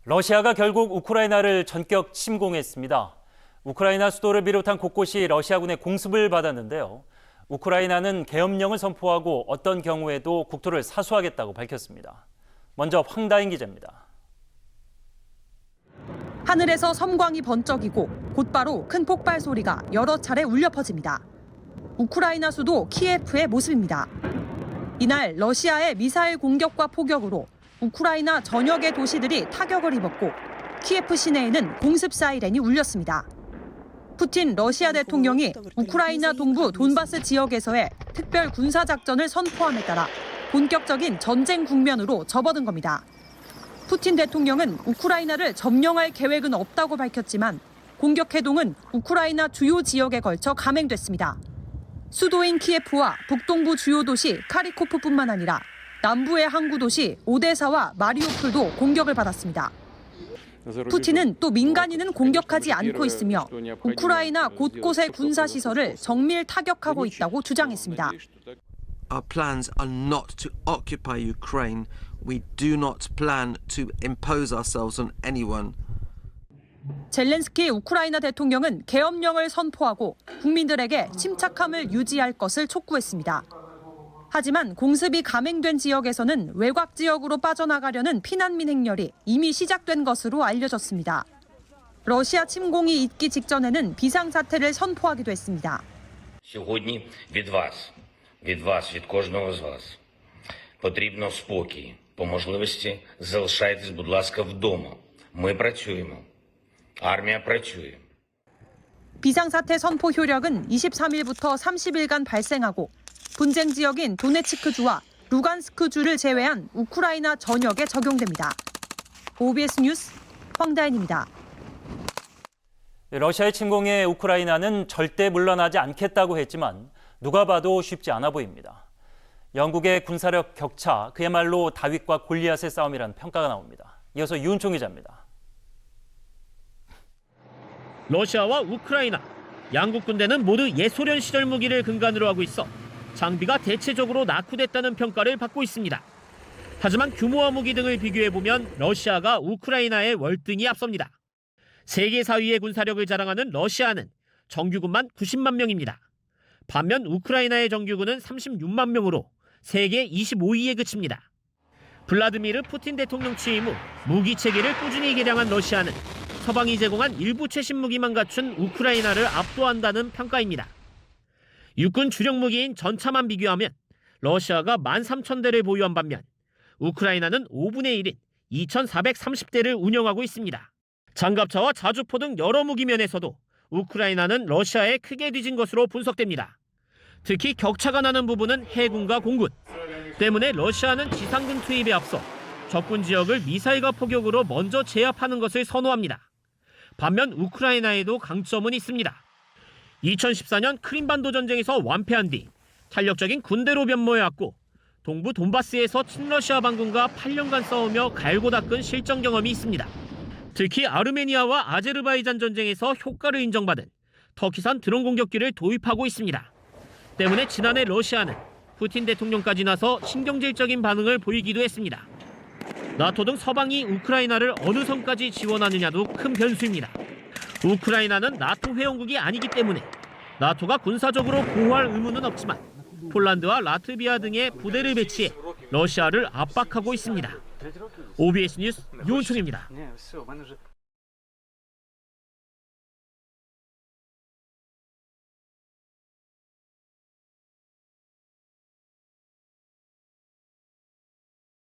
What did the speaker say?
러시아가 결국 우크라이나를 전격 침공했습니다. 우크라이나 수도를 비롯한 곳곳이 러시아군의 공습을 받았는데요. 우크라이나는 계엄령을 선포하고 어떤 경우에도 국토를 사수하겠다고 밝혔습니다. 먼저 황다인 기자입니다. 하늘에서 섬광이 번쩍이고 곧바로 큰 폭발 소리가 여러 차례 울려 퍼집니다. 우크라이나 수도 키예프의 모습입니다. 이날 러시아의 미사일 공격과 포격으로 우크라이나 전역의 도시들이 타격을 입었고 키예프 시내에는 공습 사이렌이 울렸습니다. 푸틴 러시아 대통령이 우크라이나 동부 돈바스 지역에서의 특별 군사작전을 선포함에 따라 본격적인 전쟁 국면으로 접어든 겁니다. 푸틴 대통령은 우크라이나를 점령할 계획은 없다고 밝혔지만 공격 해동은 우크라이나 주요 지역에 걸쳐 감행됐습니다. 수도인 키예프와 북동부 주요 도시 카리코프뿐만 아니라 남부의 항구 도시 오데사와 마리우폴도 공격을 받았습니다. 푸틴은 또 민간인은 공격하지 않고 있으며 우크라이나 곳곳의 군사시설을 정밀 타격하고 있다고 주장했습니다. Our plans are not to occupy Ukraine. We do not plan to impose ourselves on anyone. 젤렌스키 우크라이나 대통령은 계엄령을 선포하고 국민들에게 침착함을 유지할 것을 촉구했습니다. 하지만 공습이 감행된 지역에서는 외곽 지역으로 빠져나가려는 피난민 행렬이 이미 시작된 것으로 알려졌습니다. 러시아 침공이 있기 직전에는 비상사태를 선포하기도 했습니다. Сьогодні від вас, від кожного з вас потрібно спокій. По можливості залишайтесь, будь ласка, вдома. Ми працюємо. армія працює. 비상사태 선포 효력은 23일부터 30일간 발생하고 분쟁 지역인 도네츠크주와 루간스크주를 제외한 우크라이나 전역에 적용됩니다. OBS 뉴스 황다인입니다. 러시아의 침공에 우크라이나는 절대 물러나지 않겠다고 했지만 누가 봐도 쉽지 않아 보입니다. 영국의 군사력 격차, 그야말로 다윗과 골리앗의 싸움이라는 평가가 나옵니다. 이어서 유은총 기자입니다. 러시아와 우크라이나, 양국 군대는 모두 예소련 시절 무기를 근간으로 하고 있어 장비가 대체적으로 낙후됐다는 평가를 받고 있습니다. 하지만 규모와 무기 등을 비교해보면 러시아가 우크라이나의 월등히 앞섭니다. 세계 4위의 군사력을 자랑하는 러시아는 정규군만 90만 명입니다. 반면 우크라이나의 정규군은 36만 명으로 세계 25위에 그칩니다. 블라드미르 푸틴 대통령 취임 후 무기 체계를 꾸준히 개량한 러시아는 서방이 제공한 일부 최신 무기만 갖춘 우크라이나를 압도한다는 평가입니다. 육군 주력 무기인 전차만 비교하면 러시아가 13,000대를 보유한 반면 우크라이나는 5분의 1인 2,430대를 운영하고 있습니다. 장갑차와 자주포 등 여러 무기 면에서도 우크라이나는 러시아에 크게 뒤진 것으로 분석됩니다. 특히 격차가 나는 부분은 해군과 공군. 때문에 러시아는 지상군 투입에 앞서 적군 지역을 미사일과 포격으로 먼저 제압하는 것을 선호합니다. 반면 우크라이나에도 강점은 있습니다. 2014년 크림반도 전쟁에서 완패한 뒤 탄력적인 군대로 변모해왔고 동부 돈바스에서 친러시아 반군과 8년간 싸우며 갈고 닦은 실전 경험이 있습니다. 특히 아르메니아와 아제르바이잔 전쟁에서 효과를 인정받은 터키산 드론 공격기를 도입하고 있습니다. 때문에 지난해 러시아는 푸틴 대통령까지 나서 신경질적인 반응을 보이기도 했습니다. 나토 등 서방이 우크라이나를 어느 선까지 지원하느냐도 큰 변수입니다. 우크라이나는 나토 회원국이 아니기 때문에 나토가 군사적으로 보호할 의무는 없지만 폴란드와 라트비아 등의 부대를 배치해 러시아를 압박하고 있습니다. OBS 뉴스 유은총입니다.